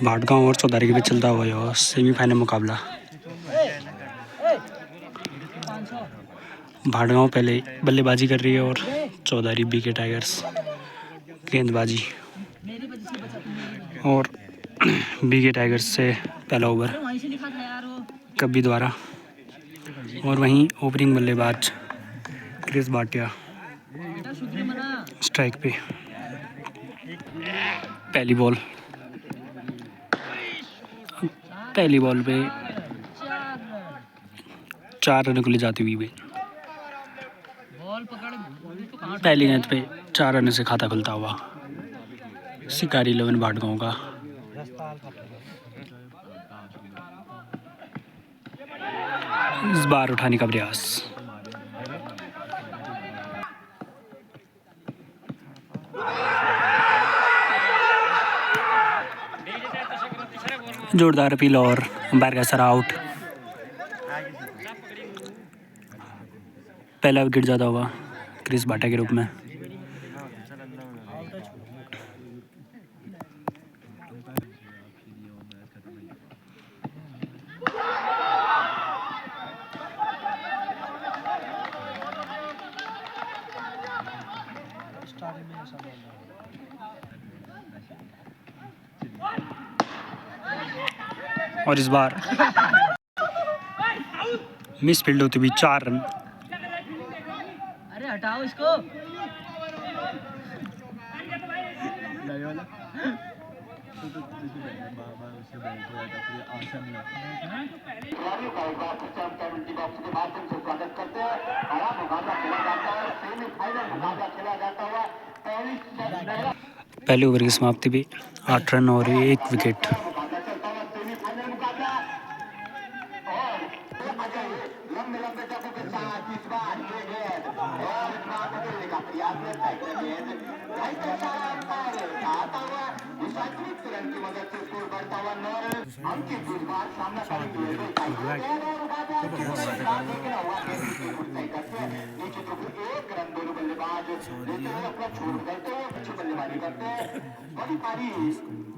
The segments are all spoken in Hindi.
भाटगांव और चौधारी के बीच चलता हुआ यह सेमीफाइनल मुकाबला। भाटगांव पहले बल्लेबाजी कर रही है और चौधारी बीके टाइगर्स गेंदबाजी। और बीके टाइगर्स से पहला ओवर कब्बी द्वारा। और वहीं ओपनिंग बल्लेबाज क्रिस भाटिया स्ट्राइक पे। पहली बॉल पे 4 रन को ले जाती हुई पहली गेंद पे 4 रन से खाता खुलता हुआ शिकारी 11 भाटगांव का। इस बार उठाने का प्रयास। जोरदार अपील और अंपायर का इशारा आउट। पहला विकेट जाता हुआ क्रिस भाटिया के रूप में। और इस बार मिस फील्ड होती हुई 4 रन। अरे हटाओ इसको। पहले ओवर की समाप्ति पे 8 रन और 1 विकेट।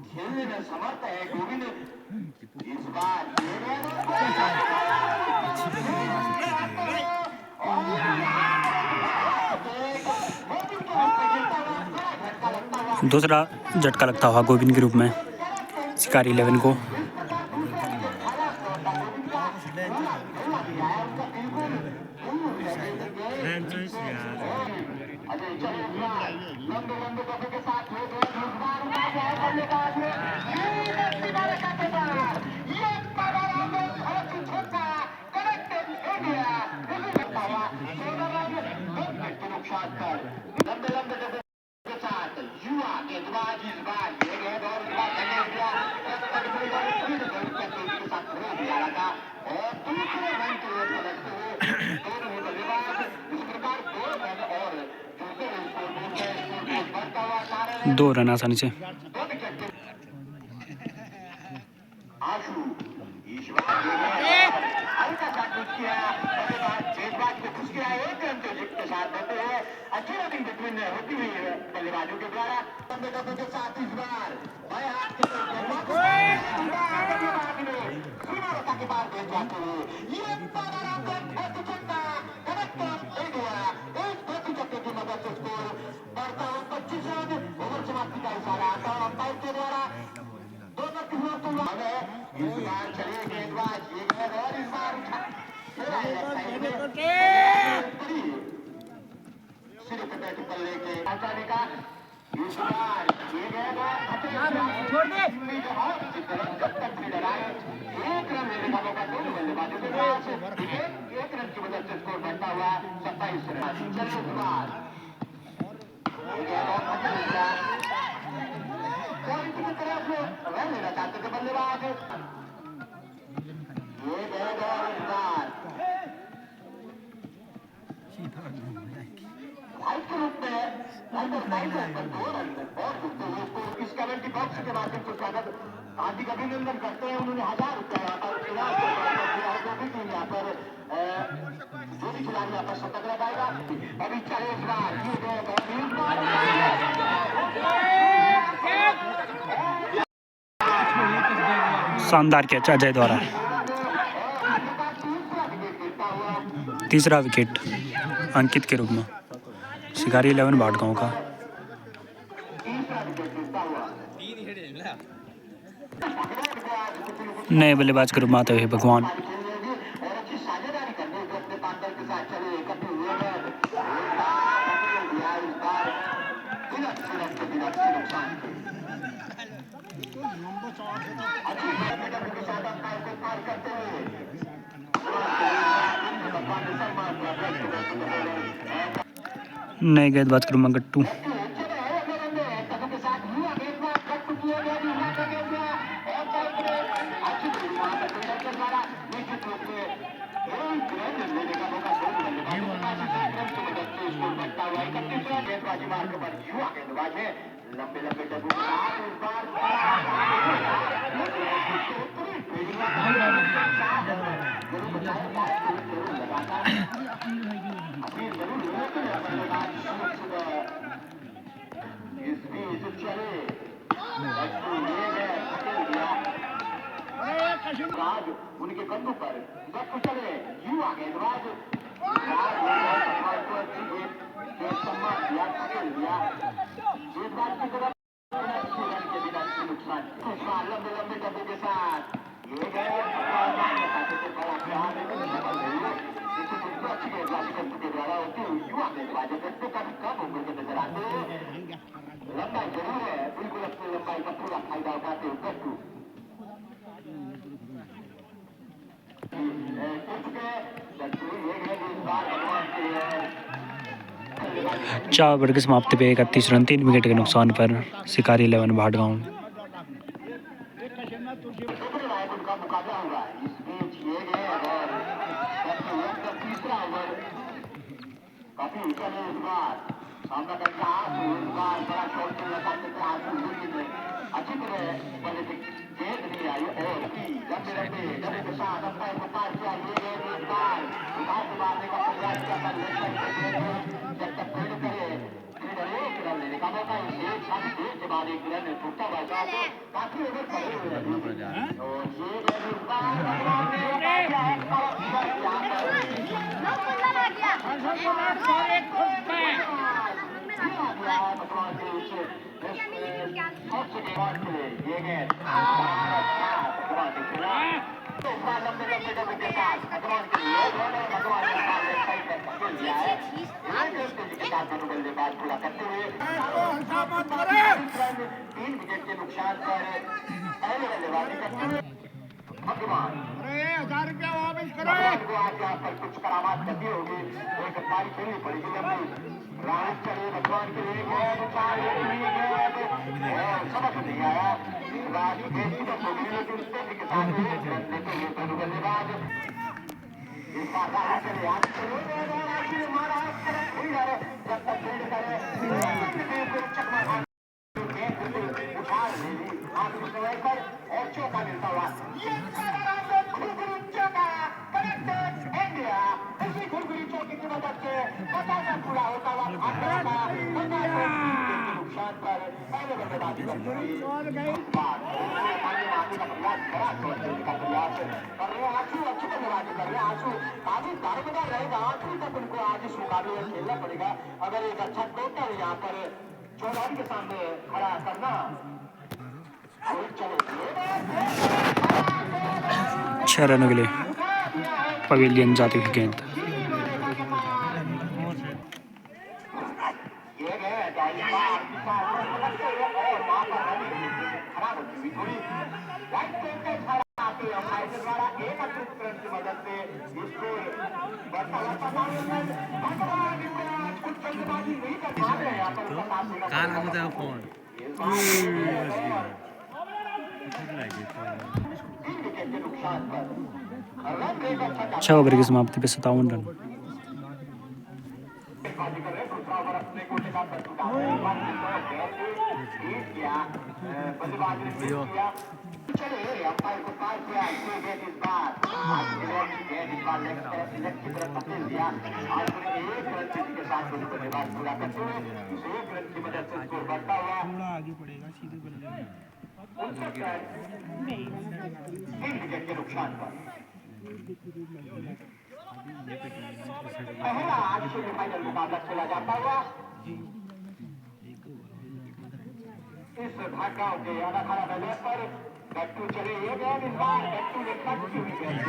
खेलने में समर्थ है गोविंद। इस बार दूसरा झटका लगता हुआ गोविंद के रूप में शिकारी 11 को। दो रन आसानी से। बल्लेबाजों के द्वारा के साथ इस बार के बाद देख जाते हुए ये की मदद से स्कोर बढ़ता हुआ 25 रन। ओवर समाप्ति का इशारा आता है अंपायर के द्वारा। दोनों टीमों इस बार चले गेंदबाज ये गेंद और इस बार सिर्फ बैट पर लेके पहुंचाने का। इस बार ये गेंद छोड़ दे। एक रन लेने का मौका दोनों बल्लेबाजों के पास। एक रन की मदद से स्कोर बढ़ता हुआ 27 रन। चलिए इस बार की तरफ रन लेना चाहते थे बल्लेबाज। ये गेंद और इस बार के रूप में पर 2 रन और इस कमेंट्री बॉक्स के माध्यम से स्वागत हार्दिक अभिनंदन करते हैं। उन्होंने 1000 रुपया यहाँ पर जो भी खिलाड़ी यहाँ पर शतक लगाएगा। अभी चले इस बार शानदार कैच अजय द्वारा। तीसरा विकेट अंकित के रूप में शिकारी 11 भाटगांव का। नए बल्लेबाज के रूप में आते हुए भगवान। नए गेंदबाज के रूप में गट्टू। उनके कंधों पर चले युवा गेंदबाज सम्मान दिया गेंदबाज की तरफ के बिना नुकसान लंबे लंबे डब्बों के साथ ये गए अच्छी गेंदबाजी के द्वारा होती युवा गेंदबाज कम उम्र के नजर आते लंबाई जरूर है बिल्कुल अपनी लंबाई का पूरा फायदा उठाते गट्टू। चार ओवर की समाप्ति पे 31 रन 3 विकेट के नुकसान पर शिकारी 11 भाटगांव। अच्छी तरह गेंद नहीं आई और लंबे लंबे डबे के साथ अंपायर को पार किया ये गेंद बार मारने का प्रयास किया जब तक पेड़ करे एक रन लेने का मौका इसे शादी देर के बाद एक रन टूटा हुआ काफी ओवर पड़े हुए हैं और ये पूरा करते हुए 3 विकेट के नुकसान पर पहले बल्लेबाजी करते हुए भगवान 1000 रुपया वापस करो आज यहाँ पर कुछ करामात करनी होगी एक पारी खेलनी पड़ेगी लंबी राउंड चले भगवान के लिए समझ नहीं आया के साथ बल्लेबाज इस बार जब तक फील्ड करे और चौका मिलता हुआ इंडिया इसी खुरखुरी चौकी की मदद से पचासा पूरा होता हुआ नुकसान पर पहले बल्लेबाजी अच्छी बल्लेबाजी कर रहे हैं आंसू काफी दारोमदार रहेगा आखिरी तक उनको आज इस मुकाबले में खेलना पड़ेगा अगर एक अच्छा टोटल यहाँ पर चौधरी के सामने खड़ा करना 6 रनों के लिए पवेलियन जाती हुई गेंद। फोन 6 ओवर की समाप्ति पे 57 रन। अंपायर को पार किया इस बार दिया और एक रन के साथ बल्लेबाज पूरा करते हुए 1 रन की मदद से स्कोर बढ़ता हुआ आगे पड़ेगा सीधे बल्ले में। तीन विकेट के नुकसान पर पहला आज सेमीफाइनल मुकाबला खेला जाता हुआ इस भागगांव के अनाखाड़ा मैदान पर गट्टू चले ये गेंद इस बार गट्टू ने कट की हुई गेंद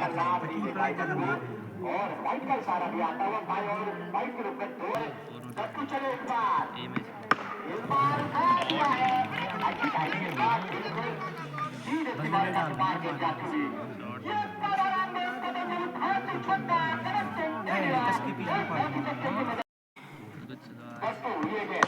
का लाभ नहीं दे पाई गट्टू और वाइट का इशारा भी आता हुआ भाई और वाइट के रूप में दो गट्टू चले इस बार आ गया है अच्छी टाइमिंग के साथ बिल्कुल सीधे दीवार का मार के जाती हुई ये दौरान में बहुत ही छोटा कनेक्टिंग एरिया गट्टू ये गेंद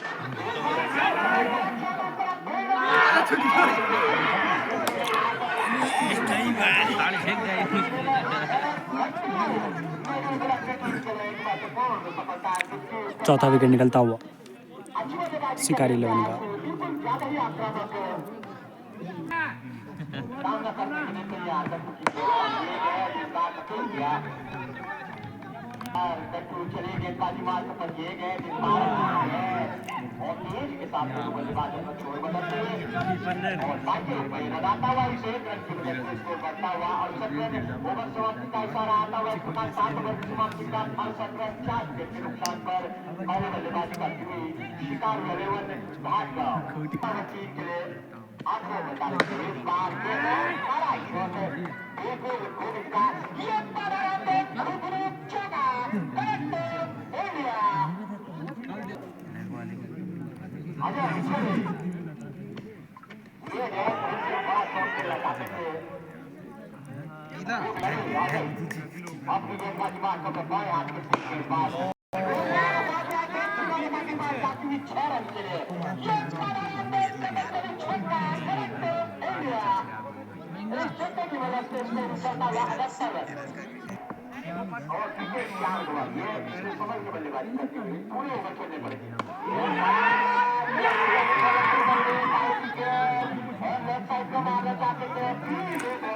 चौथा विकेट निकलता हुआ शिकारी 11 का। चले गेंदबाजी मार्ग पर ये गए और तेज के साथ बल्लेबाजों में छोड़ बदलते हुए और बाकी लगाता हुआ इसे रन की वजह से स्कोर बढ़ता हुआ और 17 ओवर समाप्ति का इशारा आता हुआ इस प्रकार 7 ओवर की समाप्ति का 68 रन 4 विकेट के नुकसान पर पहले बल्लेबाजी करती हुई शिकार 11 भागगांव टीम के लिए आखिरी में डालेंगे इस बार के सारा शॉट एक गोविंद का ये जगह इंडिया और क्रिकेट याद हुआ ये समझ के बल्लेबाजी करती हुई पूरे ओवर खेलने पड़ेगी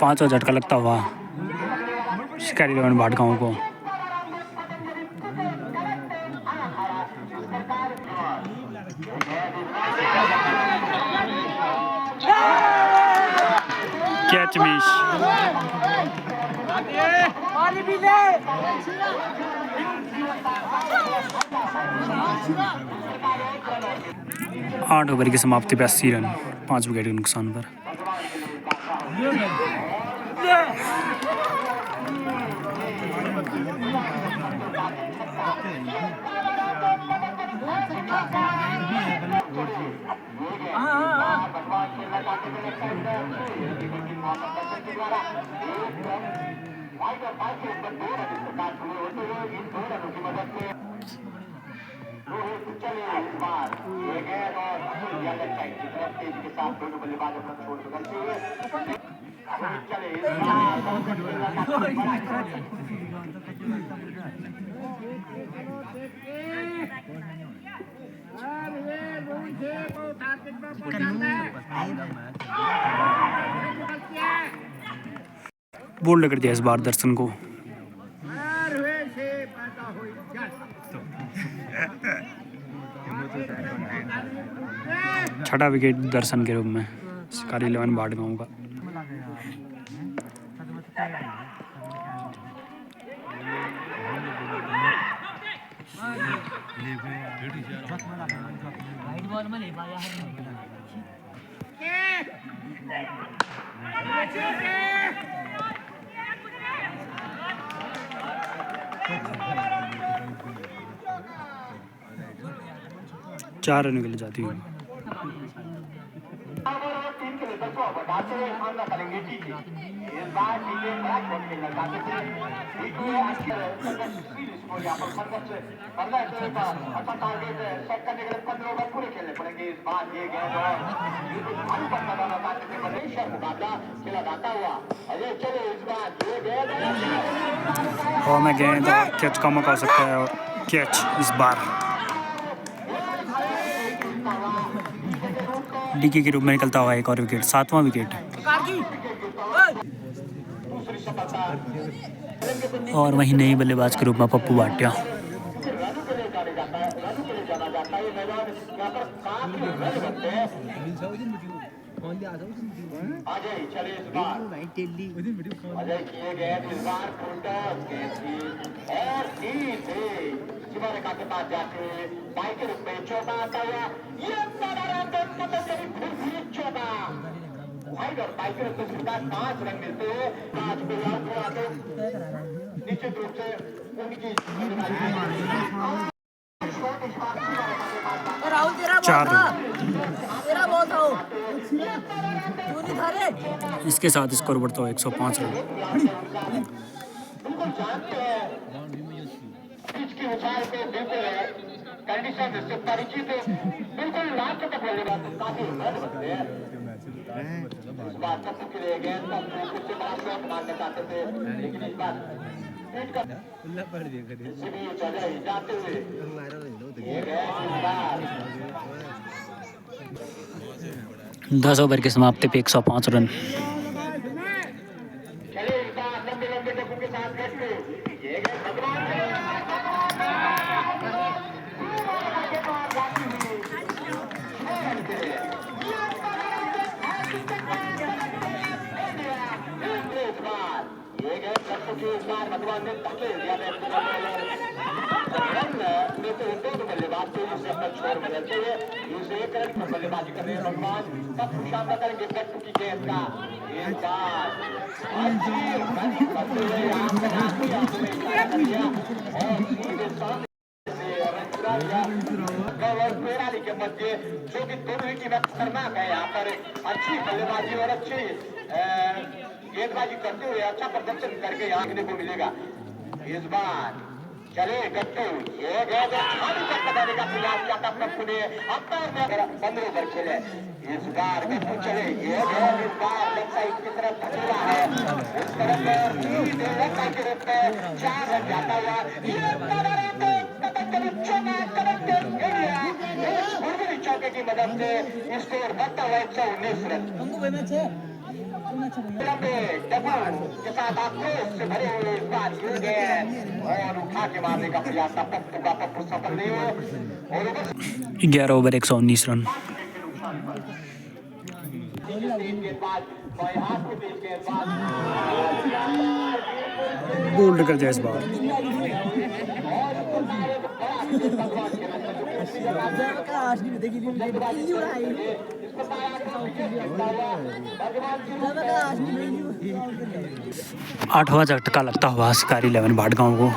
5वां झटका लगता हुआ शिकारी 11 भाटगांव को। कैच मिस 8 ओवर की समाप्ति पे 80 रन 5 विकेट के नुकसान पर। के साथ दोनों बल्लेबाजों पर छोड़ बदलते हुए बोल्ड कर दिया इस बार दर्शन को। छठा विकेट दर्शन के रूप में शिकारी 11 भाटगांव का। चार रन के लिए जाती हूँ। और मैं गेंद और कैच का मौका हो सकता है और कैच इस बार डीके के रूप में निकलता हुआ एक और विकेट 7वां विकेट। और वहीं नई बल्लेबाज के रूप में पप्पू भाटिया। अजय चले इस बार अजय किए गए इस बार फुलटॉस गेंद की और शिवारेखा के पास जाते हुए बाई के रूप में चौका आता हुआ ये चौका वाइड और बाई के रूप में 5 रन मिलते हुए 5 को निश्चित रूप से उनकी 4 रन। इसके साथ स्कोर बढ़ता हुआ 105 रन। बिल्कुल जानते हैं पिच की ऊंचाई पे बिल्कुल कंडीशन से परिचित बिल्कुल लास्ट तक बल्लेबाज काफी रन बनते हैं। इस बार तत्व के लिए गेंद का कुछ से बड़ा शॉट मारना चाहते थे लेकिन इस बार पीट कर चले जाते हुए ये गेंद इस बार 10 ओवर की समाप्ति पे 105 रन। चले इस बार लंबे लंबे टप्पू के साथ गट्टू ये गेंद भगवान भगवान ने धकेल दिया बल्लेबाज को जिसे अपना छोर बदलते हुए दूसरे एक रन पर बल्लेबाजी कर रहे हैं भगवान तब मुकाबला करेंगे गट्टू की गेंद का के मध्य जो कि दोनों ही टीमें खतरनाक है यहाँ पर अच्छी बल्लेबाजी और अच्छी गेंदबाजी करते हुए अच्छा प्रदर्शन करके यहाँ देखने को मिलेगा। इस बार चले गट्टू ये गेंद खाली तक लगाने का प्रयास किया था गट्टू ने अंपायर ने 15 ओवर खेले। इस बार गट्टू चले ये गेंद इस बार लेफ्ट साइड की तरफ धकेला है उस तरफ लेफ्ट साइड के रूप में 4 रन जाता हुआ चौके की मदद से स्कोर बढ़ता हुआ 119 रन के साथ आक्रोश से भरे हुए इस बार और उठा के मारने का प्रयास था पप्पू सफल नहीं हुए और 11 ओवर 119 रन। बोल्ड कर जाए इस बार। आठवां झटका लगता हुआ शिकारी 11 भाटगांव को।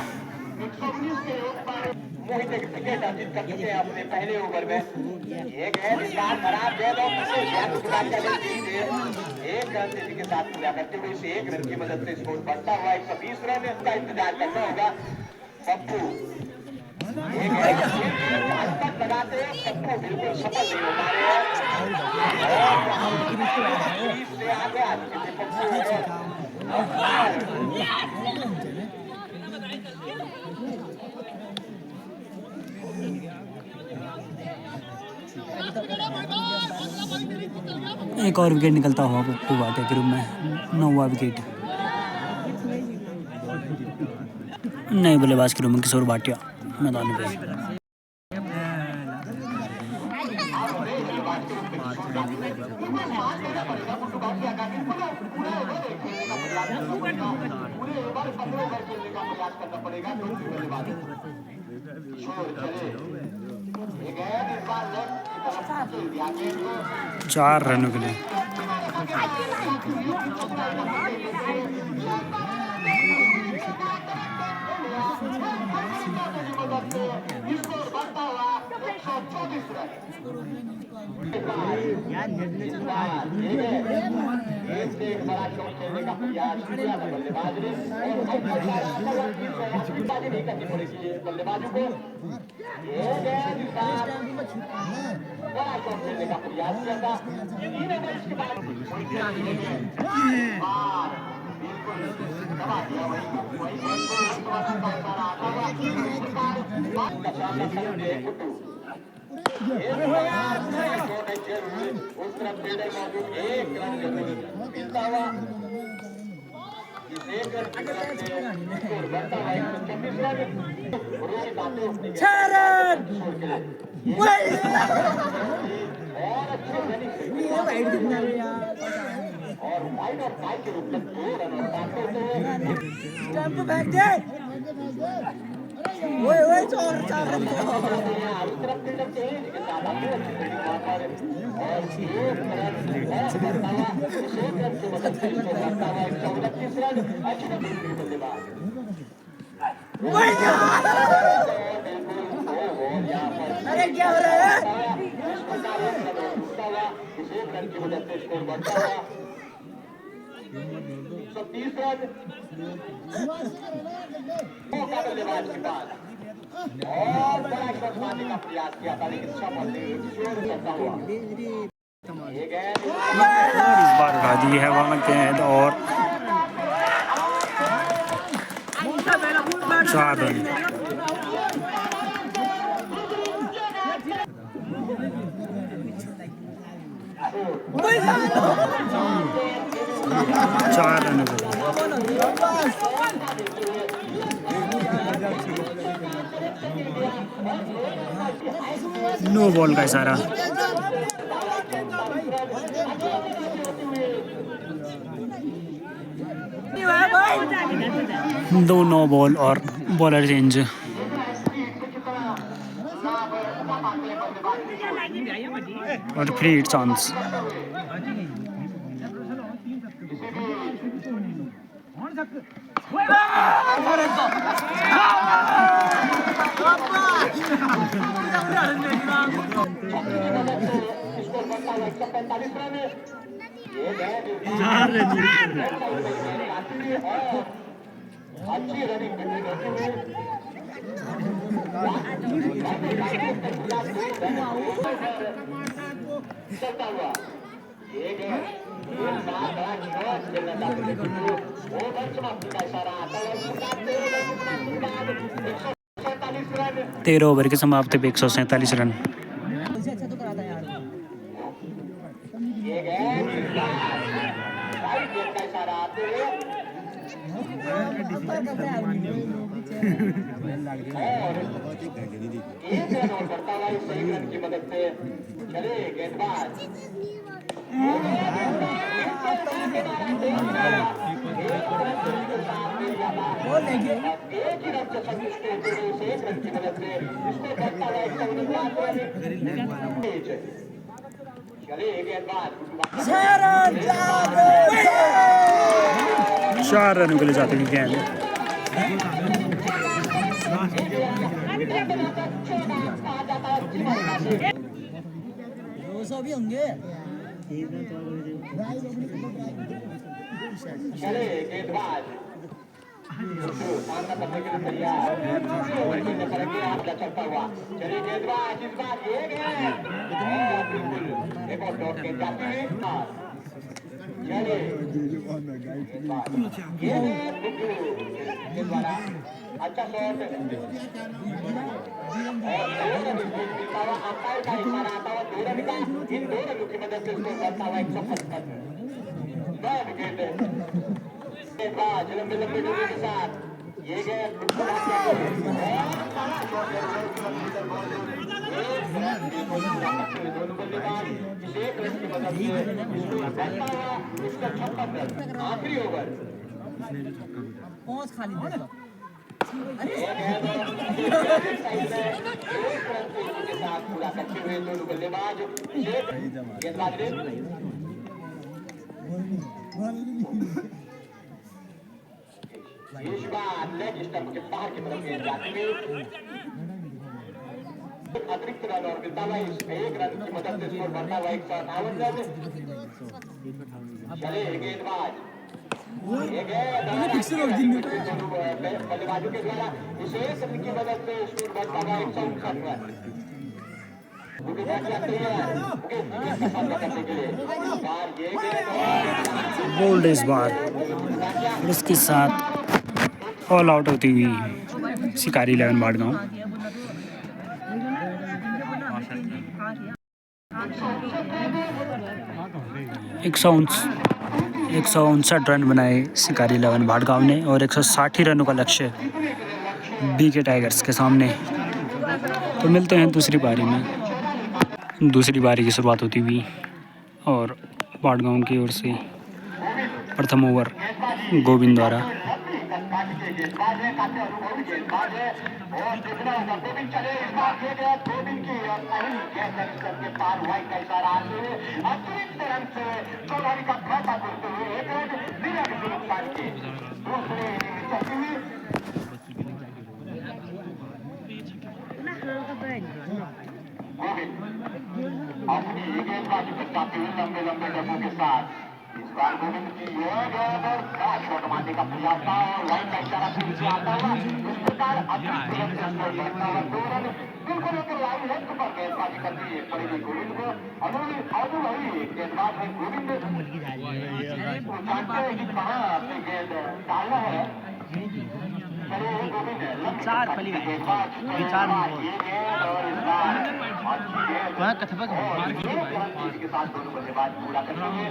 अपने पहले ओवर में एक खराब एक रन तेजी के साथ पूरा करते हुए इसे 1 रन की मदद से स्कोर बढ़ता हुआ 120 रन इसका इंतजार करना होगा। पप्पू लगाते पप्पू बिल्कुल सफल नहीं हो पा रहे हैं। एक और विकेट निकलता हुआ पप्पू भाटिया के रूप में 9वां विकेट। नए बल्लेबाज के रूप में किशोर भाटिया मैदान पे। चार रनों के लिए बल्लेबाजों को बड़ा शॉट खेलने का प्रयास किया था इसके बाद उस तरफ फील्डर मौजूद 1 रन मिलता हुआ और वाइड और टाई के रूप में 2 रन और 7 होते हैं। ओए चार रन इस तरफ फील्डर चेंज के साथ अपनी अच्छी फील्डिंग वहां पर और 1 रन और करता हुआ 1 रन की मदद से इसको करता हुआ 129 रन अच्छी बल्लेबाज अरे क्या हो रहा है? इस प्रकार 1 रन और टूटता हुआ 1 रन की मदद से स्कोर बढ़ता हुआ 130 रन मौका बल्लेबाज के पास और बड़ा शॉट मारने का प्रयास किया था लेकिन सफल नहीं शोर करता हुआ ये गेंद इस बार उड़ा दी है वहाँ गेंद और 4 रन। चार रन नो बॉल का इशारा। 2 नो बॉल और बॉलर चेंज। और फ्री हिट चांस। अच्छी रनिंग करनी होती है चलता हुआ ये गेंद बड़ा शॉट खेलना चाहते थे ओवर समाप्ति का इशारा आता है 147 रन 13 ओवर के समाप्ति पे 147 रन। अच्छा तो कराता यार। ये गेंद राइट गेंद का इशारा आते हुए एक रन और करता हुआ इस 1 रन की मदद से चले गेंदबाज एक ही रन से संतुष्ट होते हुए इस 1 रन की मदद से इसको करता हुआ 149 चले गेंदबाज 4 रन के लिए जाते हैं गेंद। 200 भी होंगे। चले गेंदबाज सामना करने के लिए तैयार चलता हुआ चले गेंदबाज इस बार ये गेंद बिल्कुल एक और डॉट के जाते हैं चले ये अच्छा शॉट और अंपायर का इशारा आता हुआ 2 रन का इन 2 रनों की मदद से स्कोर करता हुआ 155 विकेट लंबे लंबे डोरे के साथ ये गेंद दोनों बल्लेबाज 1 रन की मदद से इसका 56 रन आखिरी ओवर पहुंच खाली दे दो। पूरा करते हुए दोनों बल्लेबाज गेंदबाज इस बार लेग स्टंप के बाहर की तरफ गेंद जाती है अतिरिक्त रन और मिलता हुआ 1 रन की मदद से स्कोर बढ़ता हुआ 158 रन चले गेंदबाज बल्लेबाजों के द्वारा इस 1 रन की मदद से स्कोर बढ़ता हुआ 159 रन बोल्ड इस बार इसके साथ ऑल आउट होती हुई शिकारी 11 भाटगांव। 159 रन बनाए शिकारी 11 भाटगांव ने और 160 रनों का लक्ष्य बीके टाइगर्स के सामने। तो मिलते हैं दूसरी पारी में। दूसरी बारी की शुरुआत होती हुई और पाटगांव की ओर से प्रथम ओवर गोविंद द्वारा। अपनी गेंदबाजी करते हुए लंबे लंबे डब्बों के साथ इस बार गोविंद की यह गेंद और बड़ा शॉट मारने का प्रयास था और लाइन का इशारा फिर से आता हुआ इस प्रकार अतिरिक्त रन से स्कोर बढ़ता हुआ 2 रन बिल्कुल एक लाइन लेंथ पर गेंदबाजी करती है पड़ेगी गोविंद को। अनु वही गेंदबाज है गोविंद, जानते हैं कि कहाँ अपनी गेंद डालना है। चलिए गोविंद चार पली गए चार ये गेंद और इस बार अच्छी गेंद वहाँ कथपक के साथ दोनों बल्लेबाज पूरा करते हुए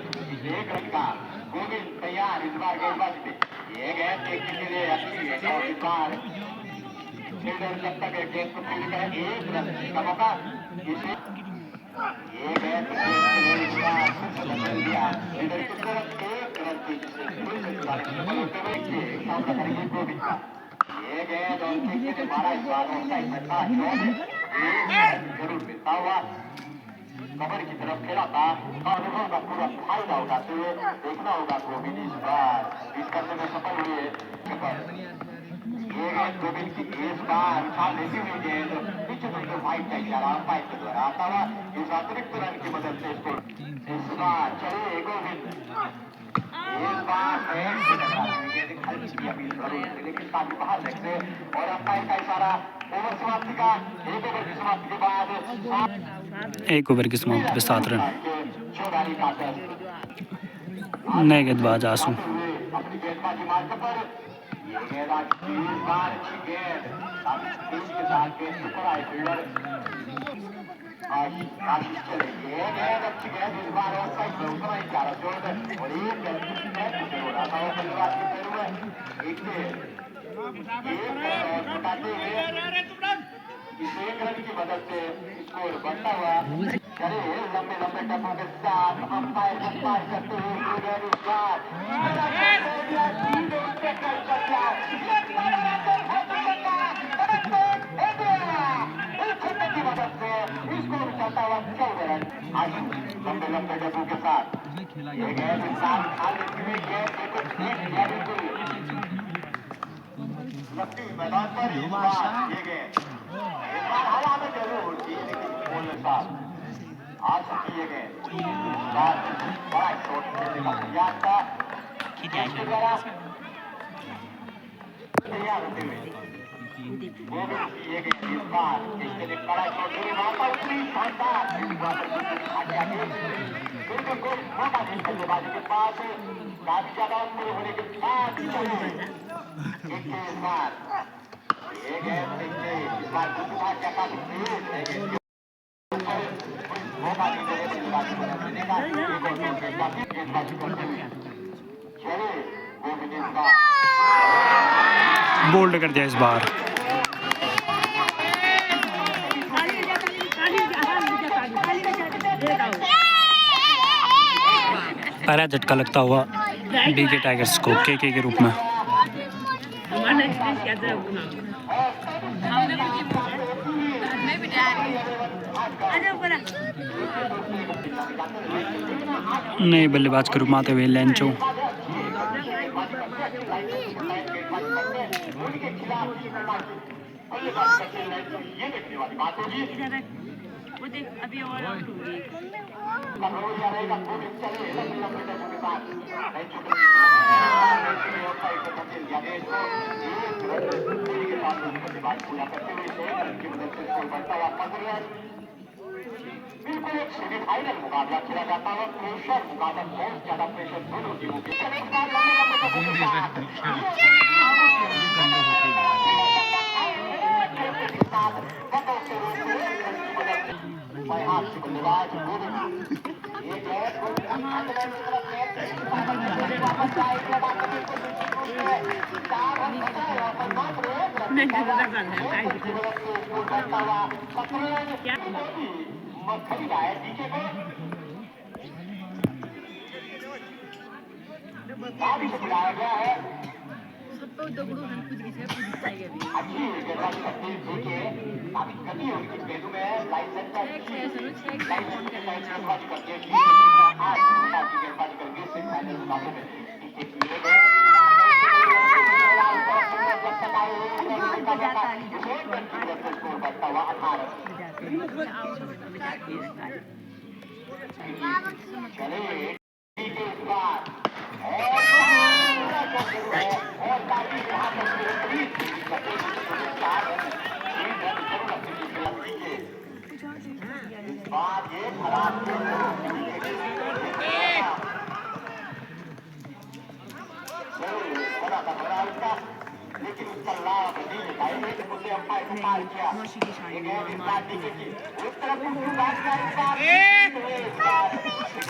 एक रन का गोविंद तैयार इस बार गेंदबाजी पे। ये गेंद देखने के लिए अच्छी है और इस बार फील्डर जब तक गेंद को फील्ड करे 1 रन का मौका इसे ये गेंद के लिए इस बार बदल दिया फील्डर की तरफ 1 रन की जिसे फिर से खिलाड़ी होते हुए सामना करेंगे गोविंद का। ये गेंद और किसी ने मारा इस बार ऑफसाइड में था शॉट जरूर मिलता हुआ कवर की तरफ खेला था। अनुभव का पूरा फायदा उठाते हुए देखना होगा गोविंद इस बार इस करने में सफल हुए। ये गेंद गोविंद की इस बार उछाल लेती हुई गेंद पीछे से वाइट का इशारा अंपायर के द्वारा आता हुआ इस अतिरिक्त रन की मदद से इसको इस बार चलिए गोविंद इस बार लेकिन काफी बाहर देखते और अंपायर का इशारा ओवर समाप्ति का 1 ओवर की समाप्ति के बाद 1 ओवर की समाप्ति पे 7 रन। चौधारी काटर नए गेंदबाज आंसू अपनी गेंदबाजी मार्ग पर ये गेंद आज 3 बार अच्छी गेंद तेज के साथ गेंद ऊपर आए फील्डर आशीष चले ये गेंद अच्छी गेंद इस बार ऑफसाइड में उतना ही चारा जोड़ और एक गेंद हो रहा था बल्लेबाज के पैरों में एक बताते हुए इस 1 रन की मदद से स्कोर बढ़ता हुआ चले लंबे लंबे डब्बों के साथ अंपायर को पार करते हुए की मदद से स्कोर चलता हुआ 14 रन लंबे लंबे डब्बों के साथ ये गेंद इंसान खा लेती हुई गेंद बिल्कुल ठीक किया बिल्कुल लगती मैदान पर ये गेंद इस बार हवा में जरूर थी लेकिन बोलने साथ आ सकती है गेंद बड़ा शॉट खेलने का प्रयास था इसके द्वारा तैयार होते हुए गोविंद की ये गेंद इस बार इसके लिए बड़ा शॉट मारता उतनी शानदार बिल्कुल कोई मौका नहीं बल्लेबाजी के पास काफी ज्यादा उम्र होने के बाद इसके इस बार ये गेंद देखते इस बार गुजरात का काफी तेज है मौका नहीं दे बल्लेबाजी को देने का गेंदबाजी करते हुए चले गोविंद इस बार बोल्ड कर दिया इस बार। पहला झटका लगता हुआ बीके टाइगर्स को केके के रूप में। नए बल्लेबाज के रूप में आते हुए लेंचो अभी और आउट होगी। बिल्कुल एक सेमीफाइनल मुकाबला खेला जाता है प्रेशर मुकाबला बहुत ज्यादा प्रेशर दोनों टीमों के बल्लेबाज वक्त खरीदा है डीके को गाड़ी से बुलाया गया है अच्छी गेंदबाजी करते डीके काफी गति होगी कुछ गेंदों में लाइन सेंटर गेंदबाजी करते हैं आज गेंदबाजी करेंगे सेमीफाइनल मुकाबले में डीके किए गए लेकिन उसका लाभ नहीं निकालेंगे तो उसे अंपायर को पार किया उस तरफ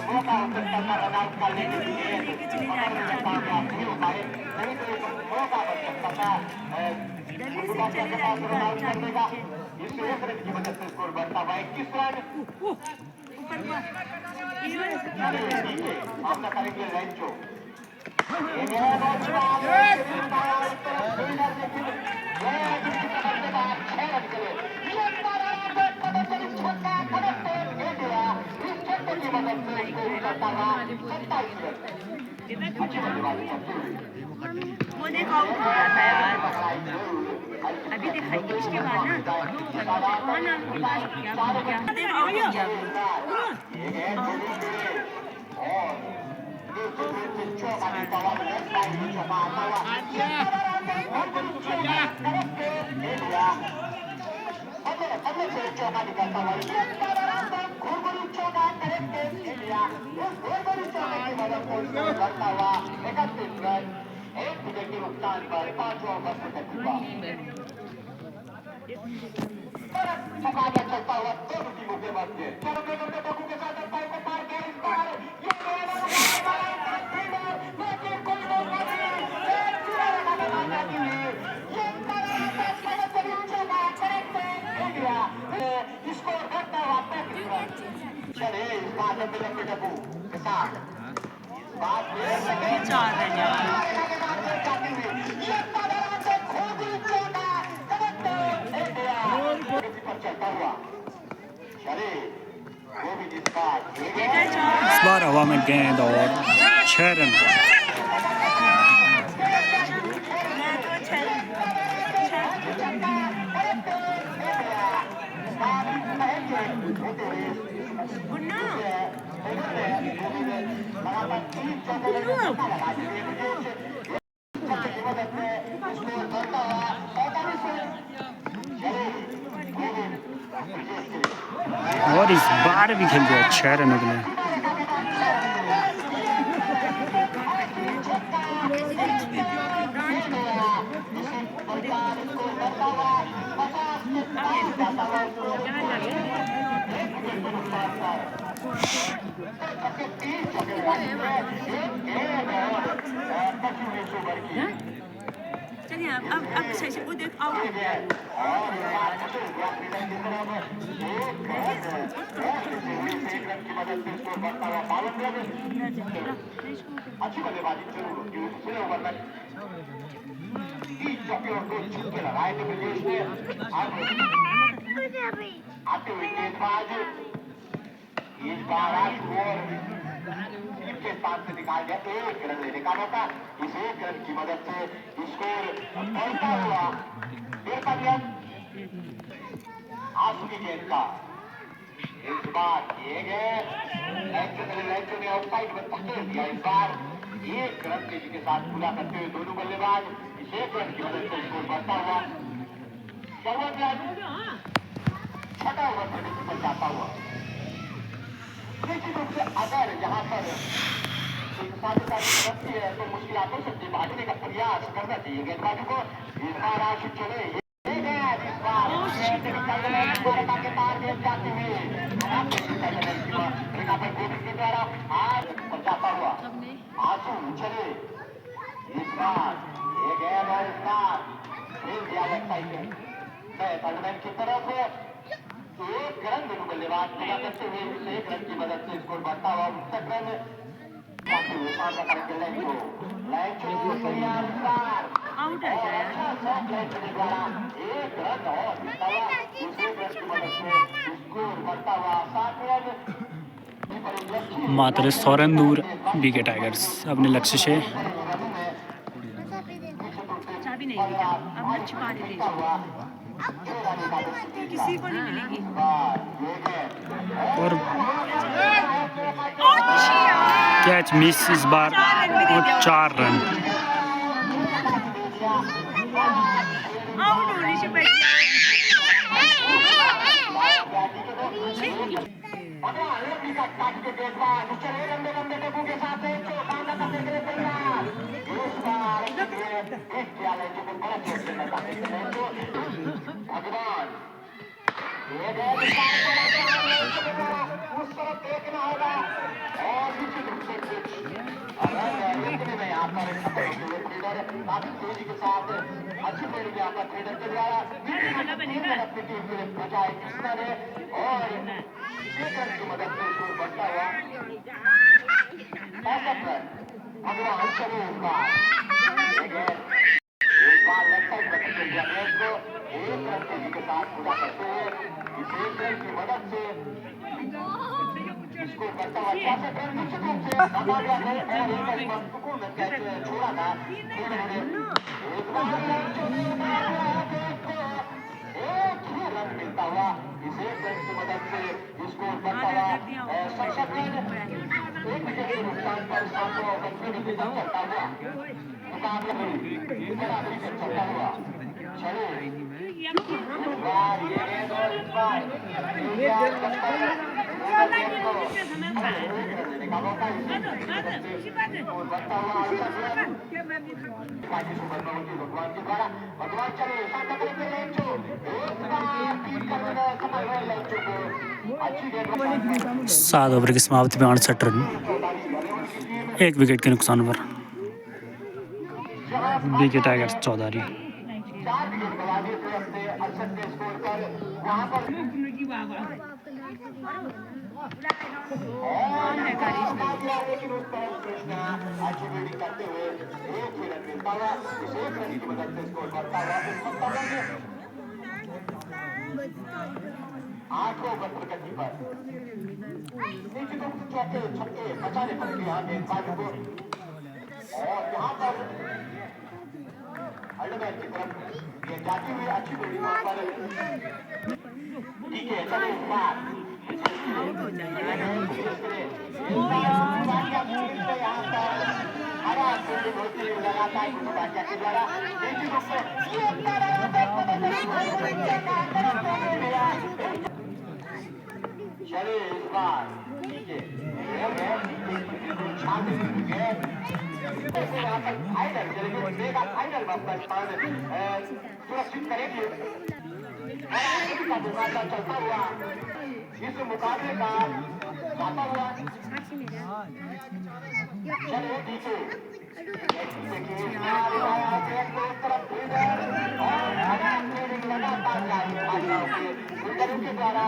मौका रन आउट का लेकिन नहीं हो पाए नहीं तो मौका बन सकता था रन आउट करने का इस एक रन की मदद से स्कोर बढ़ता हुआ 21 रन सामना करेंगे रेंचो वो देखो आउट हो गया था यार अभी दिखाएंगे उसके बाद ना वहाँ नाम के पास क्या आउट हो गया नुकसान पर 5 ओवर मुकाबला चलता हुआ दोनों टीमों के मध्य के साथ अंपायर को पार किया इस बार ये स्कोर करता हुआ चले इस बार लंबे डब्बू के साथ चार रन यार चलता हुआ चले वो भी जिस बार इस बार हवा में गेंद और 6 रन और इस बार भी खेल दिया 6 रनों के लिए चलिए अब सही से वो देख आउट हो गया अच्छी बल्लेबाजी जरूर होती है पिछले ओवर में 30 चौके और 2 छक्के लगाए थे ब्रिजेश ने आते हुए गेंदबाज इस बार स्कोर के स्थान से निकाल दिया 1 रन लेने का मौका इस 1 रन की मदद से स्कोर बढ़ता हुआ देखा गया आंसू की गेंद का इस बार किए गए लैंचो ने आउटसाइड में धकेल दिया इस बार 1 रन तेजी के साथ पूरा करते हुए दोनों बल्लेबाज इस 1 रन की मदद से स्कोर बढ़ता हुआ छठा ओवर फिनिश पर जाता हुआ निश्चित रूप से अगर यहाँ पर रखती है तो मुश्किलातों से भागने का प्रयास करना चाहिए गेंदबाजों को इस बार आशिक चले इस बार के पार गेंद जाती हुई के द्वारा आज पर जाता हुआ आंसू चले इस बार ये गेंद और इस बार खेल दिया लेग साइड में की तरफ एक रन दोनों बल्लेबाज पूरा करते हुए इस एक रन की मदद से स्कोर बढ़ता हुआ 59 रन काफी नुकसान का करेंगे लैंचो तैयार स्टार आउट आ जाए अच्छा शॉट लैंचो के द्वारा एक रन और जीता हुआ इस एक रन की मदद से स्कोर बढ़ता हुआ 7 रन मात्र 100 रन दूर बीके टाइगर्स अपने लक्ष्य से। चाबी नहीं दी अब मत छिपा दे किसी को नहीं मिलेगी और कैच मिस इस बार और 4 रन। आउट होने से पहले उस तरफ देखना होगा और निश्चित रूप से यहाँ पर काफी तेजी के साथ अच्छी ट्रेनिंग यहाँ पर ट्रेनर के द्वारा अपनी टीम के लिए पहुंचा है कृष्णा ने और की मदद से स्कोर बढ़ता हुआ 65 रन भगवान चले एक बार लेग साइड पर इंडिया मैच को एक रन तेजी के साथ पूरा करते हुए इस एक रन की मदद से इसको करता हुआ 66 रन निश्चित रूप से नाकामयाब है और एक महत्वपूर्ण कैच छोड़ा था एक बार एक ही रन मिलता हुआ इस एक रन की मदद से स्कोर बढ़ता हुआ 67 रन एक विकेट के नुकसान पर 7 ओवर चलता हुआ मुकाबला बराबरी से चलता हुआ चलो भगवान के द्वारा भगवान चले सामने करेंगे लैंचो एक बार पीट कर सफल हुए लैंचो को अच्छी गेंद 7 ओवर की समाप्ति में 68 रन, 1 विकेट के नुकसान पर बीके टाइगर्स 14 रही। 4 विकेट गवा दिए थे अपने 68 के स्कोर पर वहां पर लेकिन उस तरफ कृष्णा अच्छी फील्डिंग करते हुए एक ही रन मिलता हुआ इस एक रन की मदद से स्कोर बढ़ता हुआ 70 रन 8 ओवर प्रगति पर निश्चित रूप से चौके छक्के बचाने पड़ते यहाँ गेंदबाजों को और यहाँ पर अल्डरमैन की तरफ ये जाती हुई अच्छी फील्डिंग पर ठीक है चलो इस बार लगातार के द्वारा चले इस बार ठीक है फाइनल चलेंगे फाइनल वापस सुरक्षित करेंगे का मुकाबला चलता हुआ इस मुकाबले का जाता हुआ चले पीछे के द्वारा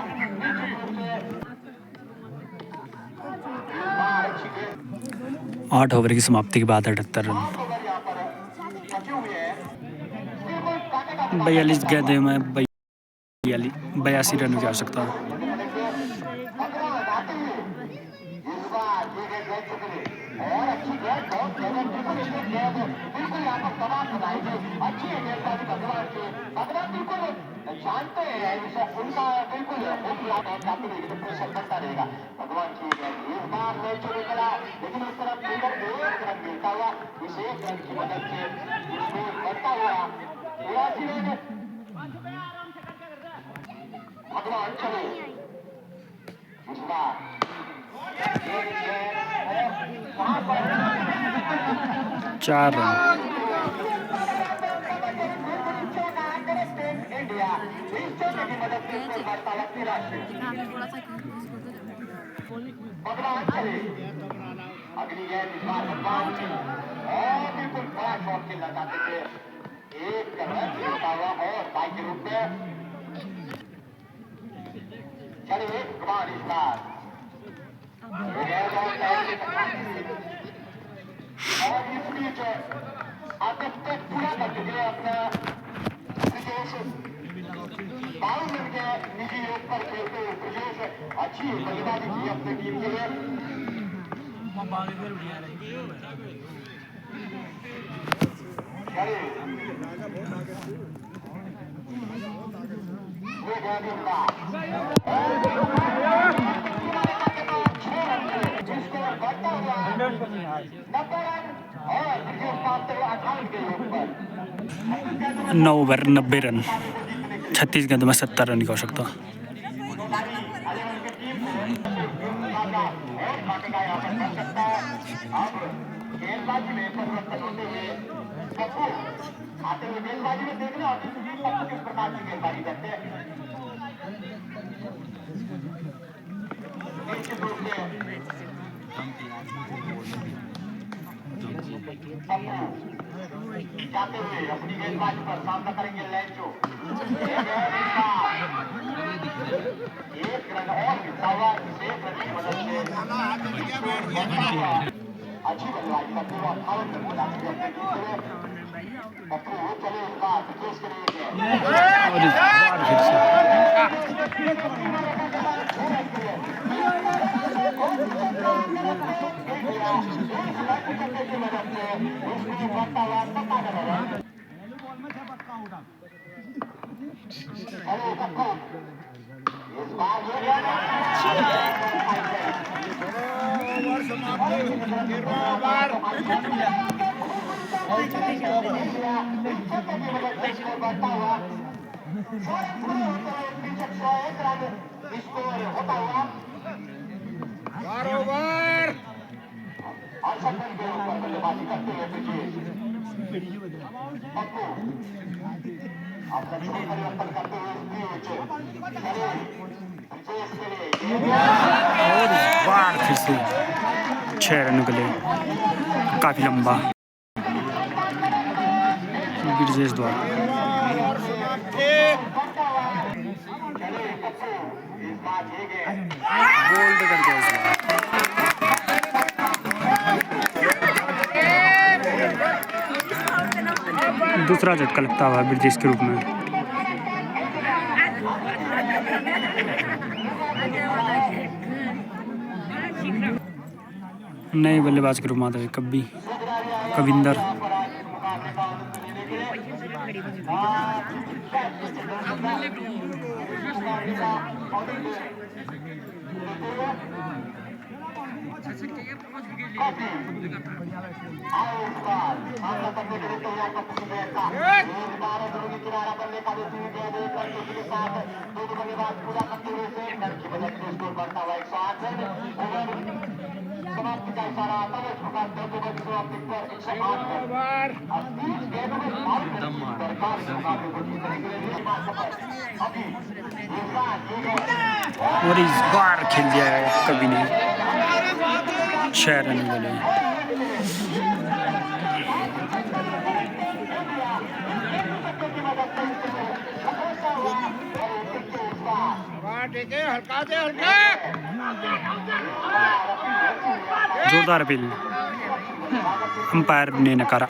8 ओवर की समाप्ति के बाद 78 रन, 42 गेंदों में 82 रन की आवश्यकता। और अच्छी गेंद बहुत बिल्कुल यहाँ पर तबाह बनाएंगे अच्छी है गेंदबाजी भगवान के भगवान बिल्कुल जानते हैं उनका बिल्कुल प्रेशर बनता रहेगा भगवान की इस बार मैच चले चला लेकिन उस तरफ फील्डर एक रन मिलता हुआ इस एक रन की मदद से स्कोर बढ़ता हुआ 83 रन भगवान चले इस बार 4 रन। अगली गेंद इस बार भगवान और बिल्कुल बड़ा शॉट खेलना चाहते थे एक रन मिलता हुआ और बाई के रूप में चलिए कमाल इस बार और इस बीच आदित्य पूरा कर चुके हैं अपना ब्रिजेश 22 रन के निजी योग पर खेलते हुए ब्रिजेश अच्छी बल्लेबाजी की अपनी टीम के लिए नौ ओवर 90 रन, 36 गेंदों में 70 रन की आवश्यकता। गेंदबाजी में परिवर्तन होते हुए पप्पू आते हुए गेंदबाजी में देखने और पप्पू किस प्रकार की गेंदबाजी करते हैं निश्चित रूप से पप्पू जाते हुए अपनी गेंदबाजी पर सामना करेंगे लैंचो एक रन और मिलता हुआ सेफ रन की मदद से अच्छी बल्लेबाजी करते हुए 58 रन बना के अपने टीम के लिए पप्पू चले इस बार विकेट के लिए और इस बार फिर से बल्लेबाजी करते हुए अपना छोड़ परिवर्तन करते हुए और इस बार फिर से 6 रनों के लिए काफी लंबा ब्रिजेश द्वारा बोल्ड कर दिया इसने। दूसरा झटका लगता हुआ ब्रिजेश के रूप में। नए बल्लेबाज के रूप में आते हुए कविंदर समाप्ति का इशारा आता है इस प्रकार और इस बार खेल दिया है कभी नहीं 6 रन वाले। जोरदार अपील अंपायर ने नकारा।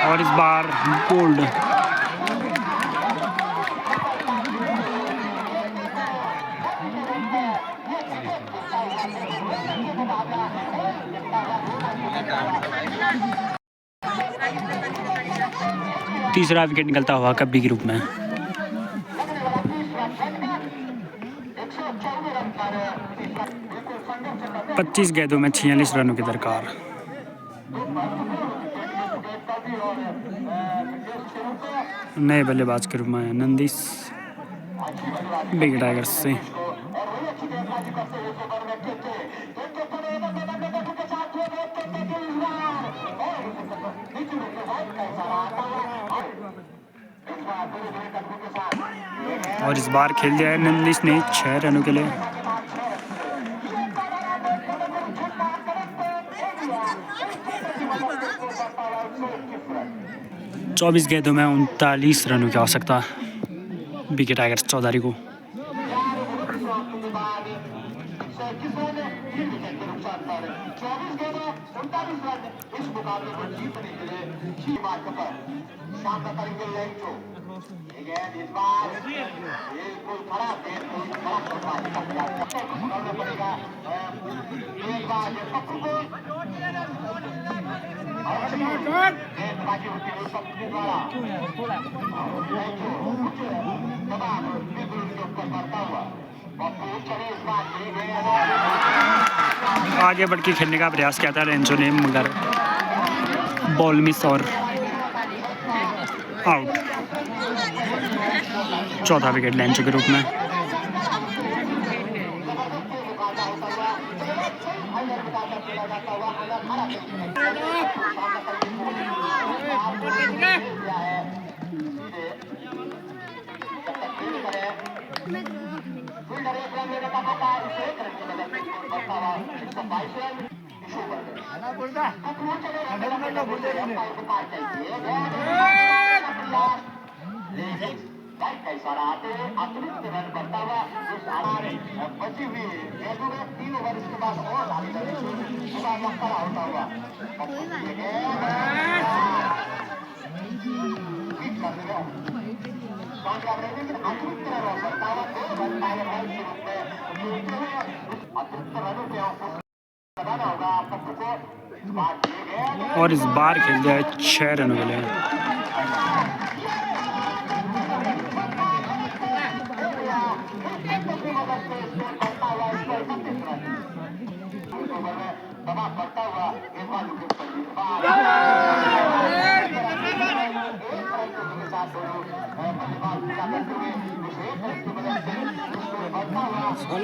और इस बार बोल्ड तीसरा विकेट निकलता हुआ कब्बी के रूप में। 25 गेंदों में 46 रनों की दरकार। नए बल्लेबाज के रूप में नंदीश बिग टाइगर्स से। और इस बार खेल दिया है नंदिश ने 6 रनों के लिए। चौबीस गेंदों में 39 रनों की आवश्यकता बीके टाइगर्स चौधारी को। आगे बढ़ के खेलने का प्रयास किया था लेंचो ने, मगर बॉल मिस और आउट। चौथा विकेट लेंचो के रूप में। और इस बार खेल दिया है 6 रनों के लिए।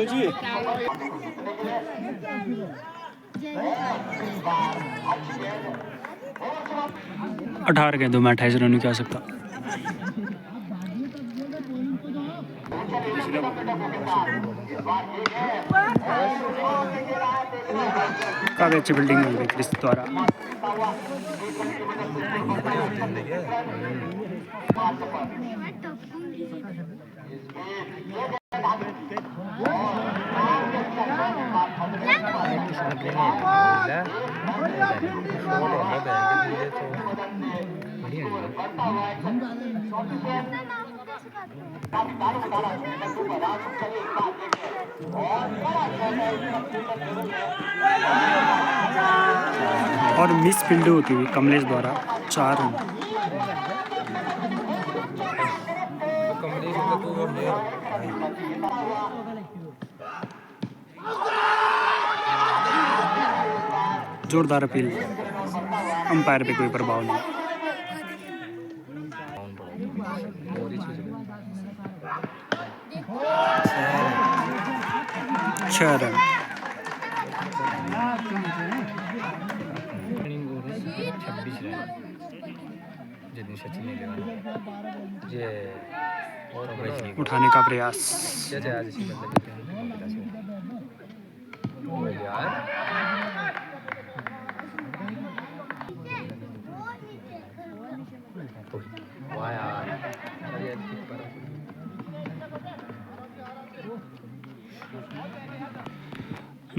जी 18 गेंदों में 28 रनों की आवश्यकता। काफी अच्छी फील्डिंग हुई है क्रिस द्वारा। और मिस फील्ड होती हुई कमलेश द्वारा 4 रन। जोरदार अपील, अंपायर पे कोई प्रभाव नहीं। छह रन। उठाने का प्रयास।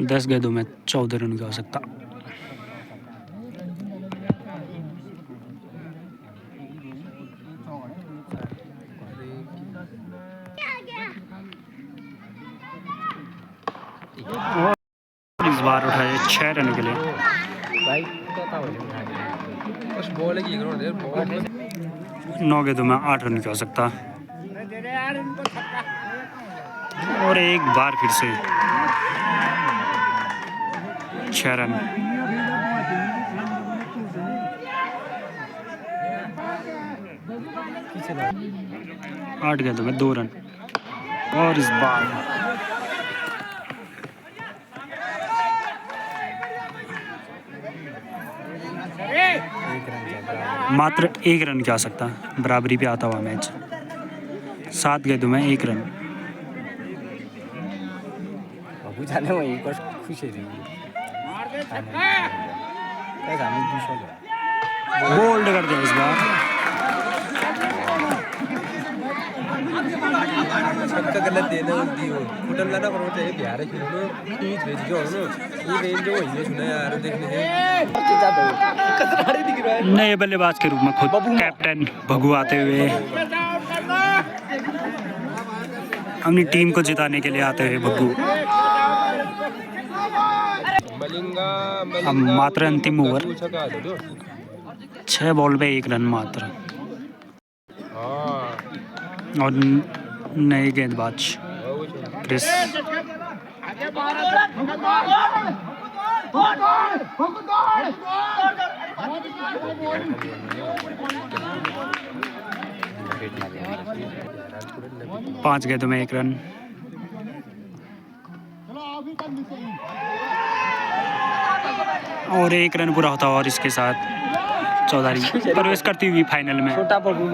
दस गेंदों में 14 रन की आवश्यकता। और इस बार उठाए 6 रनों के लिए। 9 गेंदों में 8 रन की आवश्यकता। और एक बार फिर से 6 रन। आठ गेंदों में 2 रन। और इस बार मात्र 1 रन की आवश्यकता। बराबरी पे आता हुआ मैच। 7 गेंदों में 1 रन। बाबू जाने वही कुछ खुश है कैसा हमें दूसरा बोल्ड कर दिया इस बार। छक्का गलत देना दी हो फुटल लाना करो चाहिए बिहार है खिलो खींच भेज के हो ये रेंज हो ये सुना यार देखने से कतराड़ी दिख रहा है। नए बल्लेबाज के रूप में खुद कैप्टन भगू आते हुए अपनी टीम को जिताने के लिए आते हुए भगू। अब मात्र अंतिम ओवर, 6 बॉल पे 1 रन मात्र। और नए गेंदबाज क्रिस। पांच गेंदों में 1 रन। और 1 रन पूरा होता और इसके साथ चौधारी प्रवेश करती हुई फाइनल में। छोटा बबू